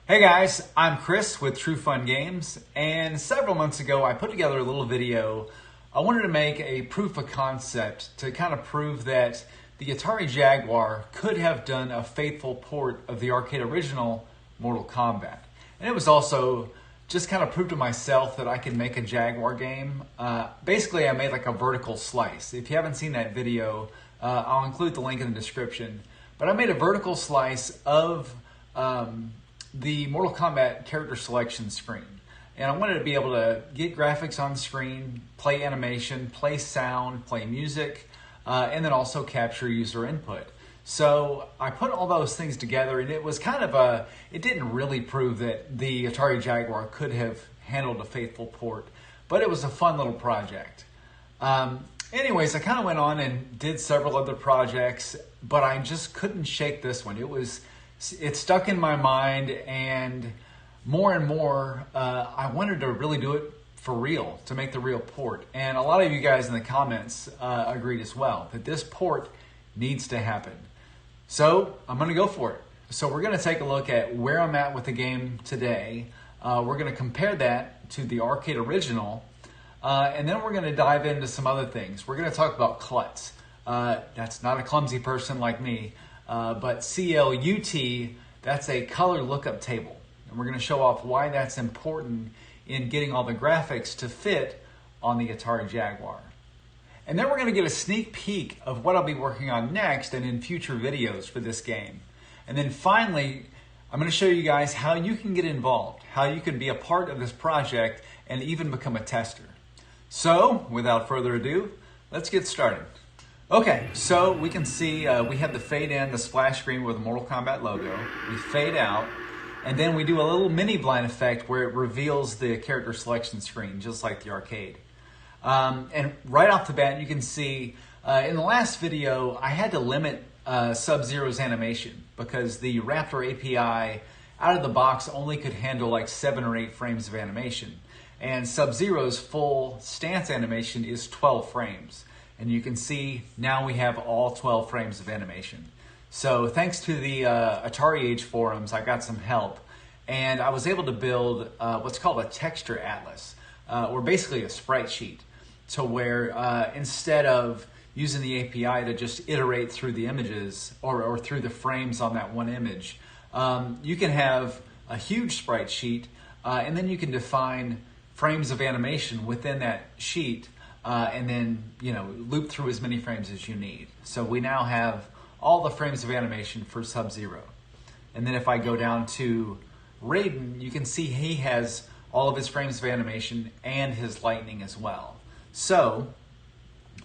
Hey guys, I'm Chris with True Fun Games, and several months ago I put together a little video. I wanted to make a proof of concept to kind of prove that the Atari Jaguar could have done a faithful port of the arcade original Mortal Kombat. And it was also just kind of prove to myself that I could make a Jaguar game. Basically, I made like a vertical slice. If you haven't seen that video, I'll include the link in the description. But I made a vertical slice of the Mortal Kombat character selection screen. And I wanted to be able to get graphics on the screen, play animation, play sound, play music, and then also capture user input. So I put all those things together, and it was kind of it didn't really prove that the Atari Jaguar could have handled a faithful port, but it was a fun little project. Anyways, I kind of went on and did several other projects, but I just couldn't shake this one. It stuck in my mind, and more, I wanted to really do it for real, to make the real port. And a lot of you guys in the comments agreed as well, that this port needs to happen. So I'm gonna go for it. So we're gonna take a look at where I'm at with the game today. We're gonna compare that to the arcade original, and then we're gonna dive into some other things. We're gonna talk about CLUTs. That's not a clumsy person like me. But CLUT, that's a color lookup table. And we're going to show off why that's important in getting all the graphics to fit on the Atari Jaguar. And then we're going to get a sneak peek of what I'll be working on next and in future videos for this game. And then finally, I'm going to show you guys how you can get involved, how you can be a part of this project and even become a tester. So, without further ado, let's get started. Okay, so we can see we have the fade in, the splash screen with the Mortal Kombat logo. We fade out, and then we do a little mini blind effect where it reveals the character selection screen, just like the arcade. And right off the bat, you can see in the last video, I had to limit Sub-Zero's animation because the Raptor API out of the box only could handle like 7 or 8 frames of animation. And Sub-Zero's full stance animation is 12 frames. And you can see now we have all 12 frames of animation. So thanks to the Atari Age forums, I got some help. And I was able to build what's called a texture atlas, or basically a sprite sheet, to where instead of using the API to just iterate through the images or through the frames on that one image, you can have a huge sprite sheet, and then you can define frames of animation within that sheet, and then, loop through as many frames as you need. So we now have all the frames of animation for Sub-Zero. And then if I go down to Raiden, you can see he has all of his frames of animation and his lightning as well. So,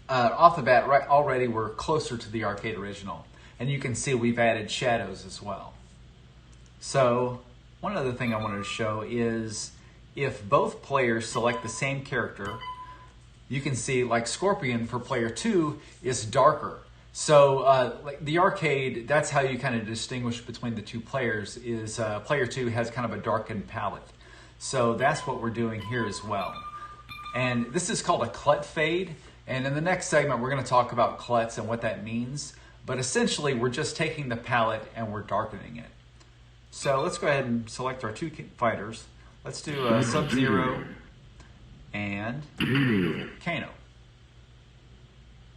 off the bat, right, already we're closer to the arcade original. And you can see we've added shadows as well. So, one other thing I wanted to show is if both players select the same character, you can see like Scorpion for player 2 is darker. So like the arcade, that's how you kind of distinguish between the two players is player 2 has kind of a darkened palette. So that's what we're doing here as well. And this is called a CLUT fade. And in the next segment, we're going to talk about CLUTs and what that means. But essentially, we're just taking the palette and we're darkening it. So let's go ahead and select our two fighters. Let's do Sub-Zero and Kano.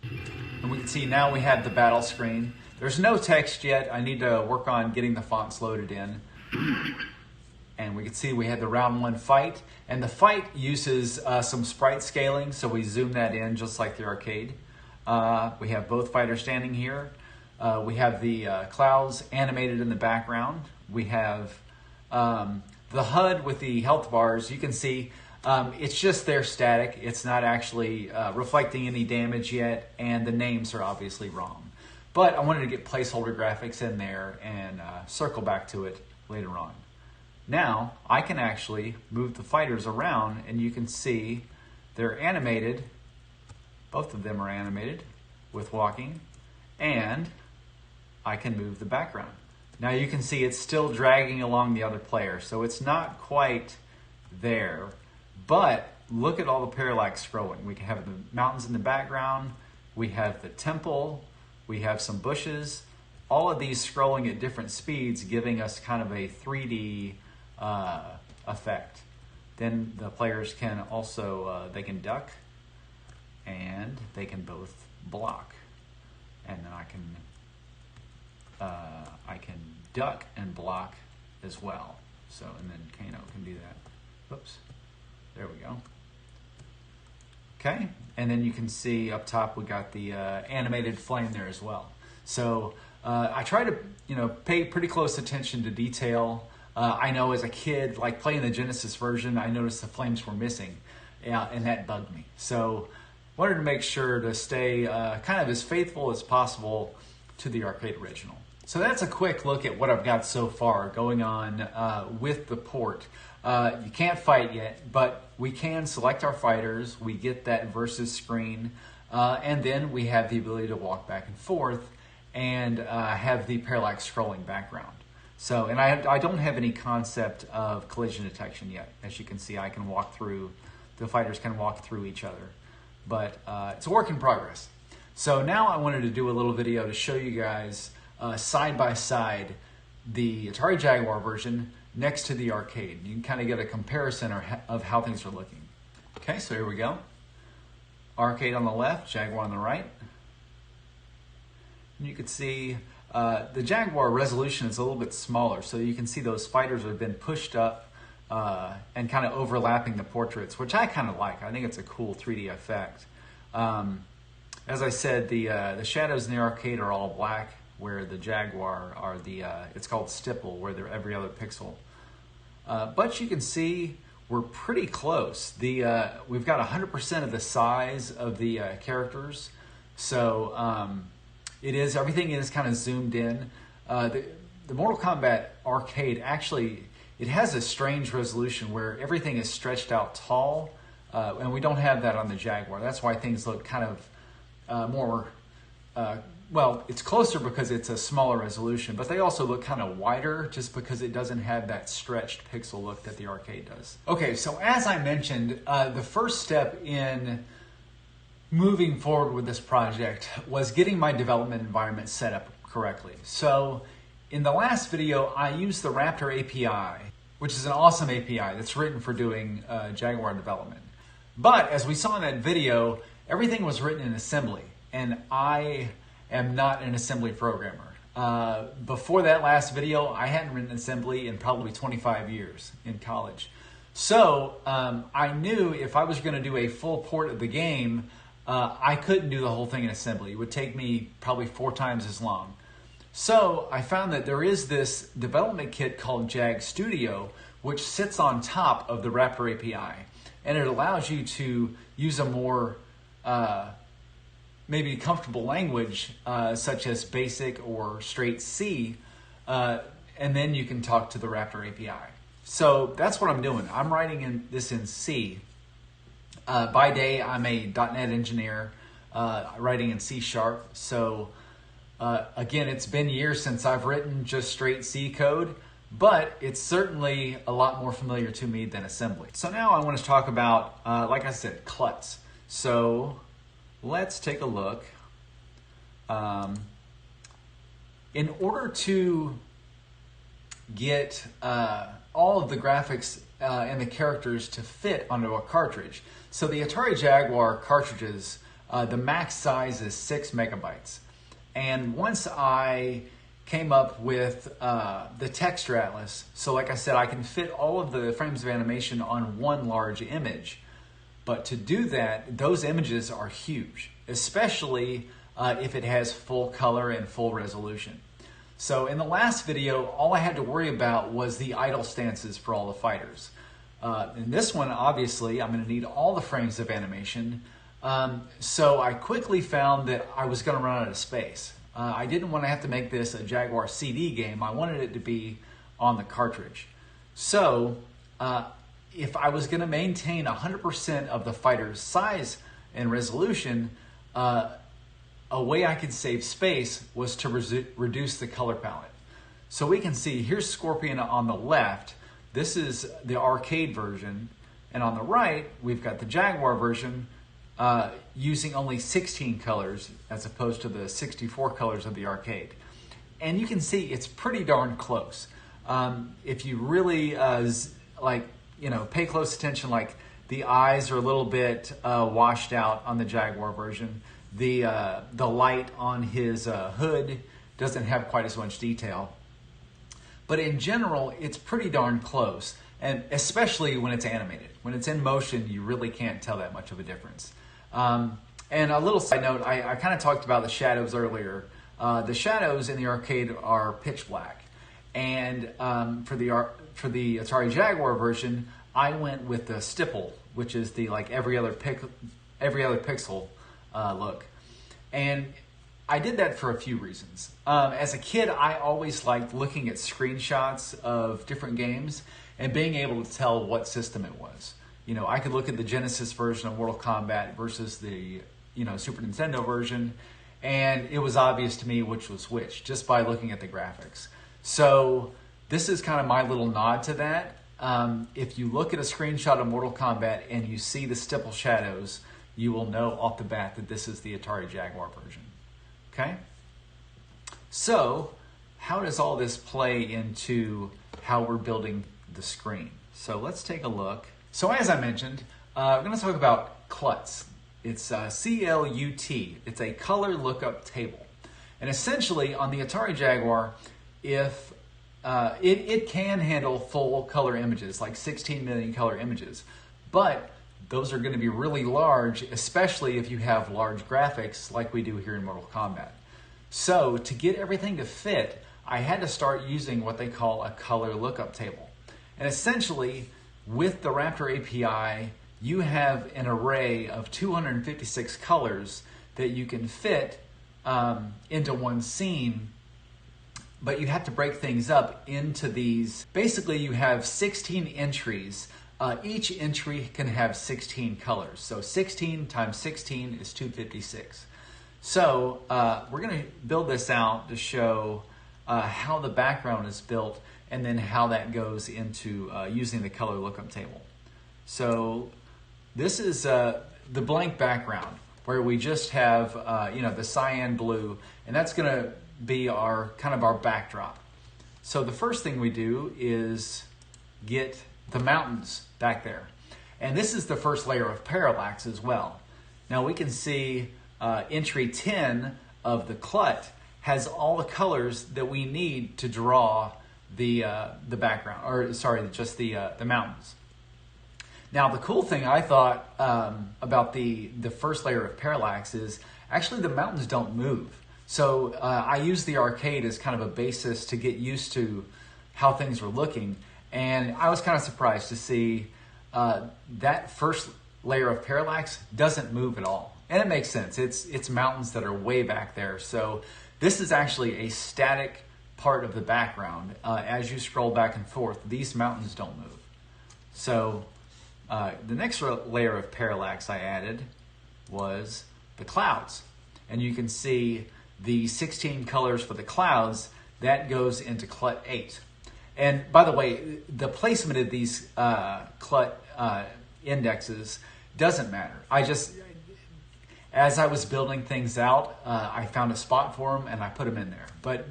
And we can see now we have the battle screen. There's no text yet. I need to work on getting the fonts loaded in. And we can see we had the round 1 fight. And the fight uses some sprite scaling, so we zoom that in just like the arcade. We have both fighters standing here. We have the clouds animated in the background. We have the HUD with the health bars. You can see it's just there static. It's not actually reflecting any damage yet, and the names are obviously wrong. But I wanted to get placeholder graphics in there and circle back to it later on. Now, I can actually move the fighters around, and you can see they're animated. Both of them are animated with walking, and I can move the background. Now you can see it's still dragging along the other player, so it's not quite there. But look at all the parallax scrolling. We have the mountains in the background, we have the temple, we have some bushes, all of these scrolling at different speeds, giving us kind of a 3D effect. Then the players can also, they can duck and they can both block. And then I can duck and block as well. So, and then Kano can do that. Whoops, there we go. Okay, and then you can see up top we got the animated flame there as well. So I try to, pay pretty close attention to detail. I know as a kid, like playing the Genesis version, I noticed the flames were missing, and that bugged me. So wanted to make sure to stay kind of as faithful as possible to the arcade original. So that's a quick look at what I've got so far going on with the port. You can't fight yet, but we can select our fighters. We get that versus screen, and then we have the ability to walk back and forth and have the parallax scrolling background. So, and I don't have any concept of collision detection yet. As you can see, I can walk through, the fighters can walk through each other, but it's a work in progress. So now I wanted to do a little video to show you guys side by side the Atari Jaguar version next to the arcade. You can kind of get a comparison of how things are looking. Okay, so here we go. Arcade on the left, Jaguar on the right. And you can see the Jaguar resolution is a little bit smaller, so you can see those fighters have been pushed up and kind of overlapping the portraits, which I kind of like. I think it's a cool 3D effect. As I said, the shadows in the arcade are all black, where the Jaguar are it's called stipple, where they're every other pixel. But you can see we're pretty close. We've got 100% of the size of the characters, so everything is kind of zoomed in. The Mortal Kombat arcade actually, it has a strange resolution where everything is stretched out tall, and we don't have that on the Jaguar. That's why things look kind of more, well, it's closer because it's a smaller resolution, but they also look kind of wider just because it doesn't have that stretched pixel look that the arcade does. Okay, so as I mentioned, the first step in moving forward with this project was getting my development environment set up correctly. So in the last video, I used the Raptor API, which is an awesome API that's written for doing Jaguar development. But as we saw in that video, everything was written in assembly, and I am not an assembly programmer. Before that last video, I hadn't written assembly in probably 25 years in college. So I knew if I was going to do a full port of the game, I couldn't do the whole thing in assembly. It would take me probably 4 times as long. So I found that there is this development kit called JagStudio, which sits on top of the Raptor API. And it allows you to use a more maybe comfortable language, such as BASIC or straight C, and then you can talk to the Raptor API. So that's what I'm doing. I'm writing this in C. By day, I'm a .NET engineer, writing in C#. So again, it's been years since I've written just straight C code, but it's certainly a lot more familiar to me than assembly. So now I want to talk about, like I said, CLUTs. So let's take a look. In order to get all of the graphics and the characters to fit onto a cartridge, so the Atari Jaguar cartridges, the max size is 6 megabytes. And once I came up with the texture atlas, so like I said, I can fit all of the frames of animation on one large image. But to do that, those images are huge, especially if it has full color and full resolution. So in the last video, all I had to worry about was the idle stances for all the fighters. In this one, obviously, I'm going to need all the frames of animation. So I quickly found that I was going to run out of space. I didn't want to have to make this a Jaguar CD game. I wanted it to be on the cartridge. So if I was going to maintain 100% of the fighter's size and resolution, a way I could save space was to reduce the color palette. So we can see here's Scorpion on the left. This is the arcade version. And on the right, we've got the Jaguar version using only 16 colors as opposed to the 64 colors of the arcade. And you can see it's pretty darn close. If you really pay close attention, like the eyes are a little bit washed out on the Jaguar version. The light on his hood doesn't have quite as much detail. But in general, it's pretty darn close, and especially when it's animated. When it's in motion, you really can't tell that much of a difference. And a little side note, I kind of talked about the shadows earlier. The shadows in the arcade are pitch black. And for the Atari Jaguar version, I went with the stipple, which is the every other pixel look. And I did that for a few reasons. As a kid, I always liked looking at screenshots of different games and being able to tell what system it was. I could look at the Genesis version of Mortal Kombat versus the Super Nintendo version, and it was obvious to me which was which just by looking at the graphics. So this is kind of my little nod to that. If you look at a screenshot of Mortal Kombat and you see the stipple shadows, you will know off the bat that this is the Atari Jaguar version. Okay? So how does all this play into how we're building the screen? So let's take a look. So as I mentioned, we're going to talk about CLUTs. It's C-L-U-T. It's a color lookup table. And essentially on the Atari Jaguar, if it can handle full color images, like 16 million color images, but those are going to be really large, especially if you have large graphics like we do here in Mortal Kombat. So to get everything to fit, I had to start using what they call a color lookup table. And essentially, with the Raptor API, you have an array of 256 colors that you can fit into one scene, but you have to break things up into these. Basically, you have 16 entries. Each entry can have 16 colors. So 16 times 16 is 256. So we're going to build this out to show how the background is built and then how that goes into using the color lookup table. So this is the blank background where we just have the cyan blue, and that's going to be our backdrop. So the first thing we do is get the mountains back there. And this is the first layer of parallax as well. Now we can see entry 10 of the CLUT has all the colors that we need to draw the background, or sorry, just the mountains. Now the cool thing I thought about the first layer of parallax is actually the mountains don't move. So I use the arcade as kind of a basis to get used to how things were looking, and I was kind of surprised to see that first layer of parallax doesn't move at all. And it makes sense. It's mountains that are way back there. So this is actually a static part of the background. As you scroll back and forth, these mountains don't move. So the next layer of parallax I added was the clouds. And you can see the 16 colors for the clouds, that goes into CLUT 8. And by the way, the placement of these CLUT indexes doesn't matter. As I was building things out, I found a spot for them and I put them in there. But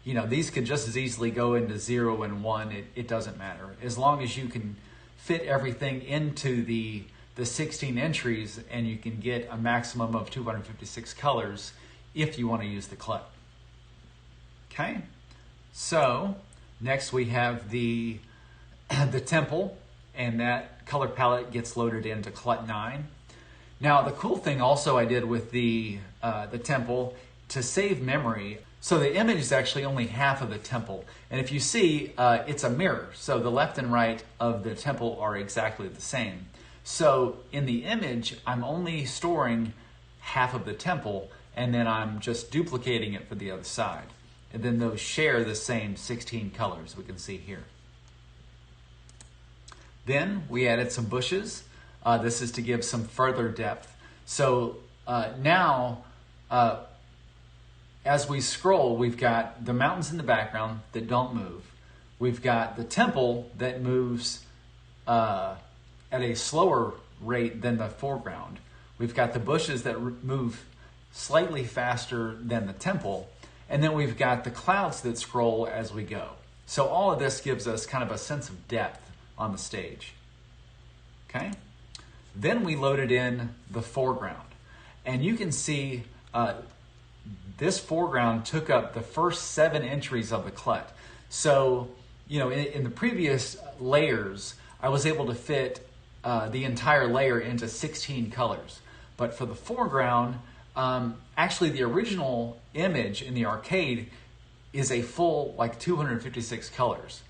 these could just as easily go into 0 and 1. It doesn't matter. As long as you can fit everything into the 16 entries and you can get a maximum of 256 colors if you want to use the CLUT. Okay, so next we have the temple, and that color palette gets loaded into CLUT 9. Now the cool thing also I did with the temple to save memory. So the image is actually only half of the temple, and if you see, it's a mirror. So the left and right of the temple are exactly the same. So in the image, I'm only storing half of the temple, and then I'm just duplicating it for the other side. And then those share the same 16 colors we can see here. Then we added some bushes. This is to give some further depth. So now, as we scroll, we've got the mountains in the background that don't move. We've got the temple that moves at a slower rate than the foreground. We've got the bushes that move slightly faster than the temple. And then we've got the clouds that scroll as we go. So all of this gives us kind of a sense of depth on the stage. Okay? Then we loaded in the foreground. And you can see this foreground took up the first 7 entries of the CLUT. So, in the previous layers, I was able to fit the entire layer into 16 colors. But for the foreground, actually the original image in the arcade is a full 256 colors.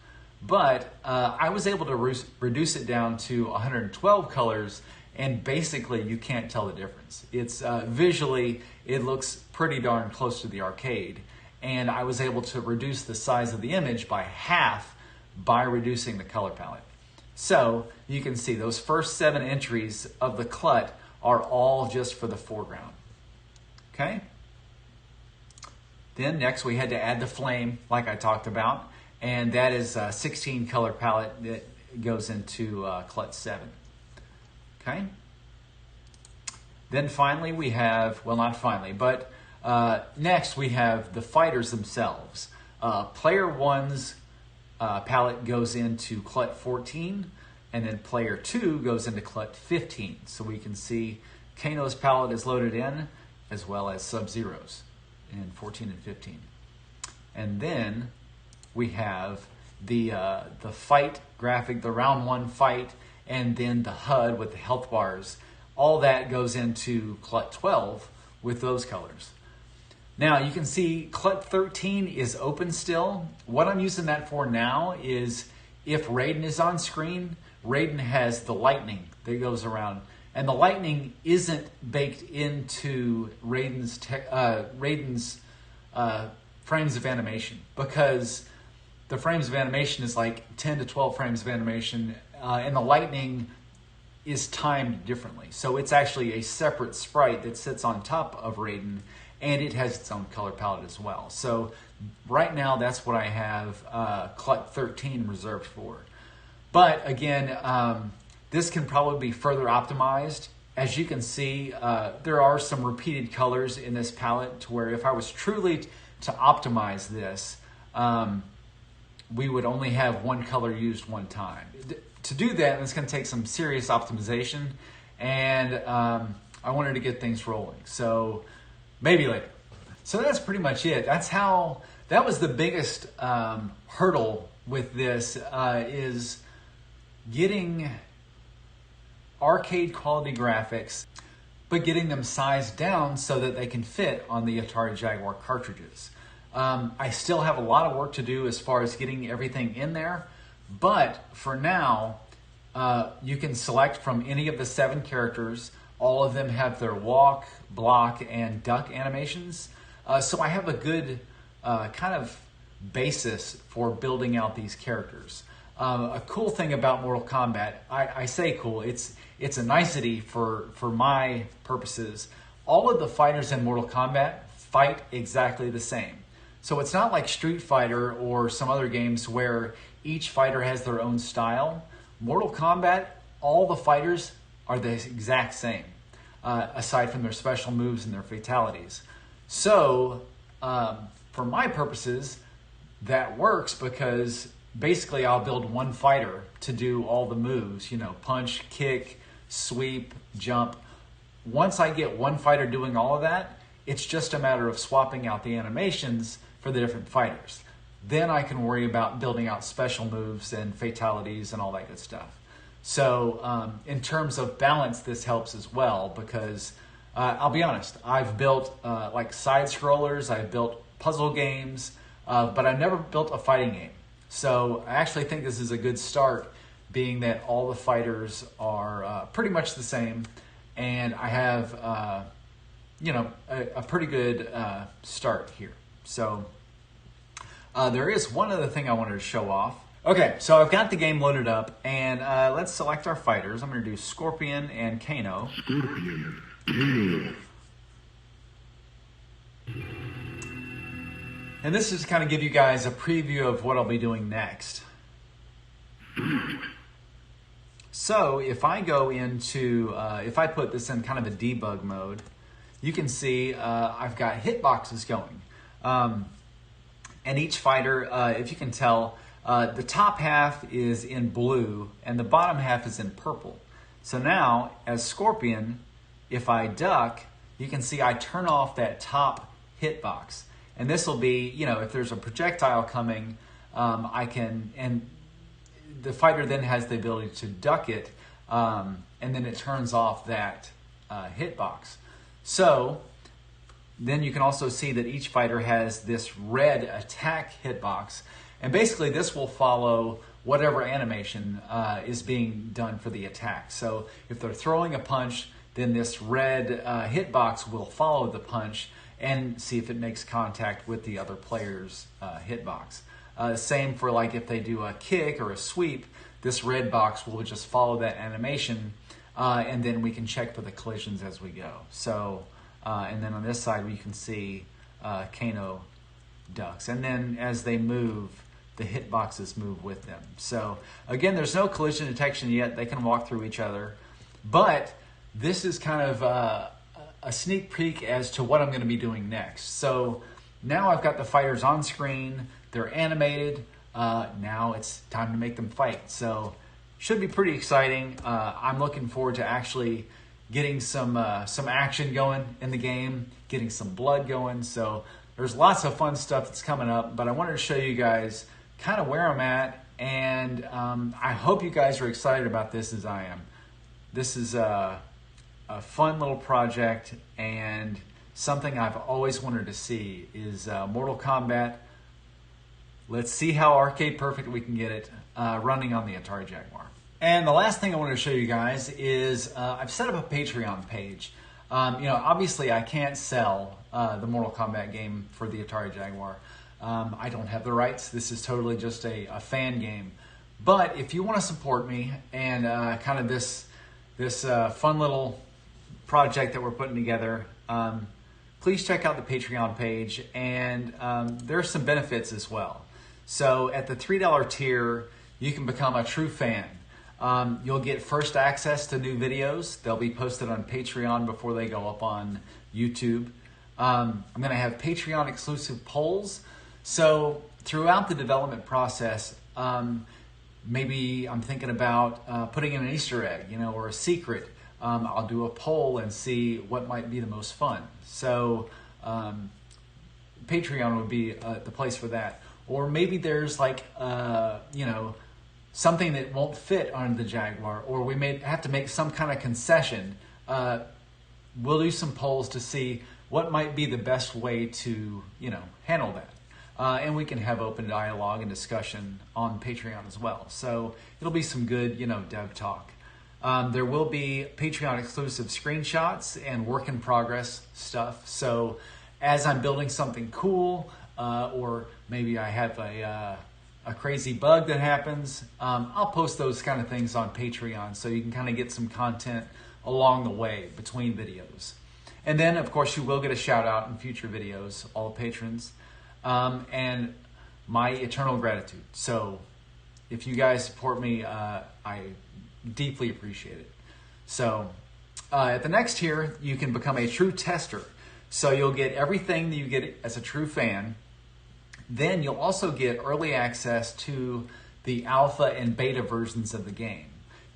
But I was able to reduce it down to 112 colors, and basically you can't tell the difference. It's visually, it looks pretty darn close to the arcade, and I was able to reduce the size of the image by half by reducing the color palette. So you can see those first 7 entries of the CLUT are all just for the foreground. Okay? Then next we had to add the flame, like I talked about, and that is a 16 color palette that goes into CLUT 7. Okay? Then finally we have, well, not finally, but next we have the fighters themselves. Player 1's palette goes into CLUT 14, and then player 2 goes into CLUT 15. So we can see Kano's palette is loaded in, as well as Sub-Zero's in 14 and 15. And then we have the fight graphic, the round 1 fight, and then the HUD with the health bars. All that goes into CLUT 12 with those colors. Now you can see CLUT 13 is open still. What I'm using that for now is if Raiden is on screen, Raiden has the lightning that goes around. And the lightning isn't baked into Raiden's frames of animation, because the frames of animation is like 10 to 12 frames of animation, and the lightning is timed differently. So it's actually a separate sprite that sits on top of Raiden, and it has its own color palette as well. So right now that's what I have CLUT 13 reserved for. But again, this can probably be further optimized. As you can see, there are some repeated colors in this palette to where if I was truly to optimize this, we would only have one color used one time. To do that, it's going to take some serious optimization, and I wanted to get things rolling. So maybe later. So that's pretty much it. That was the biggest hurdle with this, is getting arcade quality graphics, but getting them sized down so that they can fit on the Atari Jaguar cartridges. I still have a lot of work to do as far as getting everything in there, but for now, you can select from any of the 7 characters. All of them have their walk, block, and duck animations. So I have a good kind of basis for building out these characters. A cool thing about Mortal Kombat, I say cool, it's a nicety for my purposes. All of the fighters in Mortal Kombat fight exactly the same. So it's not like Street Fighter or some other games where each fighter has their own style. Mortal Kombat, all the fighters are the exact same, aside from their special moves and their fatalities. So for my purposes, that works because basically I'll build one fighter to do all the moves, punch, kick, sweep, jump. Once I get one fighter doing all of that, it's just a matter of swapping out the animations for the different fighters. Then I can worry about building out special moves and fatalities and all that good stuff. So in terms of balance, this helps as well because I'll be honest, I've built like side scrollers, I've built puzzle games, but I've never built a fighting game. So I actually think this is a good start, being that all the fighters are pretty much the same, and I have a pretty good start here. So there is one other thing I wanted to show off. Okay, so I've got the game loaded up, and let's select our fighters. I'm going to do Scorpion and Kano. Scorpion, Kano. And this is to kind of give you guys a preview of what I'll be doing next. So if I go into, if I put this in kind of a debug mode, you can see I've got hitboxes going. And each fighter, if you can tell, The top half is in blue and the bottom half is in purple. So now, as Scorpion, if I duck, you can see I turn off that top hitbox. And this will be, if there's a projectile coming, I can, and the fighter then has the ability to duck it, and then it turns off that hitbox. So then you can also see that each fighter has this red attack hitbox, and basically this will follow whatever animation is being done for the attack. So if they're throwing a punch, then this red hitbox will follow the punch and see if it makes contact with the other player's hitbox. Same for like if they do a kick or a sweep, this red box will just follow that animation, and then we can check for the collisions as we go. So, and then on this side we can see Kano ducks, and then as they move, the hitboxes move with them. So again, there's no collision detection yet. They can walk through each other, but this is kind of a sneak peek as to what I'm going to be doing next. So now I've got the fighters on screen. They're animated. Now it's time to make them fight. So should be pretty exciting. I'm looking forward to actually getting some action going in the game, getting some blood going. So there's lots of fun stuff that's coming up, but I wanted to show you guys kind of where I'm at, and I hope you guys are excited about this as I am. This is a fun little project, and something I've always wanted to see is Mortal Kombat. Let's see how arcade perfect we can get it running on the Atari Jaguar. And the last thing I want to show you guys is I've set up a Patreon page. Obviously I can't sell the Mortal Kombat game for the Atari Jaguar. I don't have the rights. This is totally just a fan game. But if you want to support me and kind of this fun little project that we're putting together, please check out the Patreon page, and there's some benefits as well. So at the $3 tier, you can become a true fan. You'll get first access to new videos. They'll be posted on Patreon before they go up on YouTube. I'm going to have Patreon exclusive polls. So throughout the development process, maybe I'm thinking about putting in an Easter egg, or a secret. I'll do a poll and see what might be the most fun. So Patreon would be the place for that. Or maybe there's like, something that won't fit on the Jaguar, or we may have to make some kind of concession. We'll do some polls to see what might be the best way to, handle that. And we can have open dialogue and discussion on Patreon as well. So it'll be some good, dev talk. There will be Patreon exclusive screenshots and work in progress stuff. So as I'm building something cool, or maybe I have a crazy bug that happens, I'll post those kind of things on Patreon so you can kind of get some content along the way between videos. And then, of course, you will get a shout out in future videos, all patrons, and my eternal gratitude. So if you guys support me, I deeply appreciate it. So at the next tier, you can become a true tester. So you'll get everything that you get as a true fan. Then you'll also get early access to the alpha and beta versions of the game.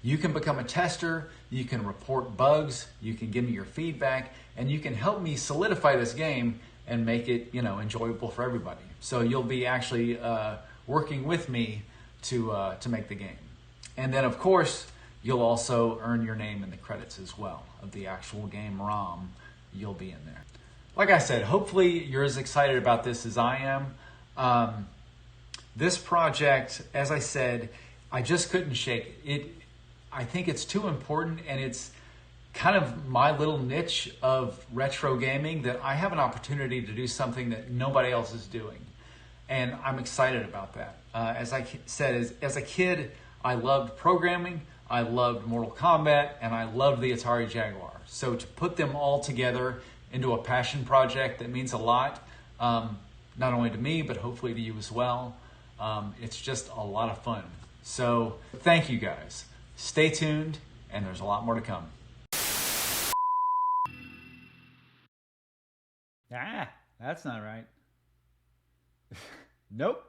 You can become a tester, you can report bugs, you can give me your feedback, and you can help me solidify this game and make it, enjoyable for everybody. So you'll be actually working with me to make the game. And then, of course, you'll also earn your name in the credits as well of the actual game ROM. You'll be in there. Like I said, hopefully you're as excited about this as I am. This project, as I said, I just couldn't shake it. I think it's too important, and it's kind of my little niche of retro gaming that I have an opportunity to do something that nobody else is doing. And I'm excited about that. As I said, as a kid, I loved programming, I loved Mortal Kombat, and I loved the Atari Jaguar. So to put them all together into a passion project that means a lot, not only to me, but hopefully to you as well. It's just a lot of fun. So thank you guys. Stay tuned, and there's a lot more to come. That's not right. Nope.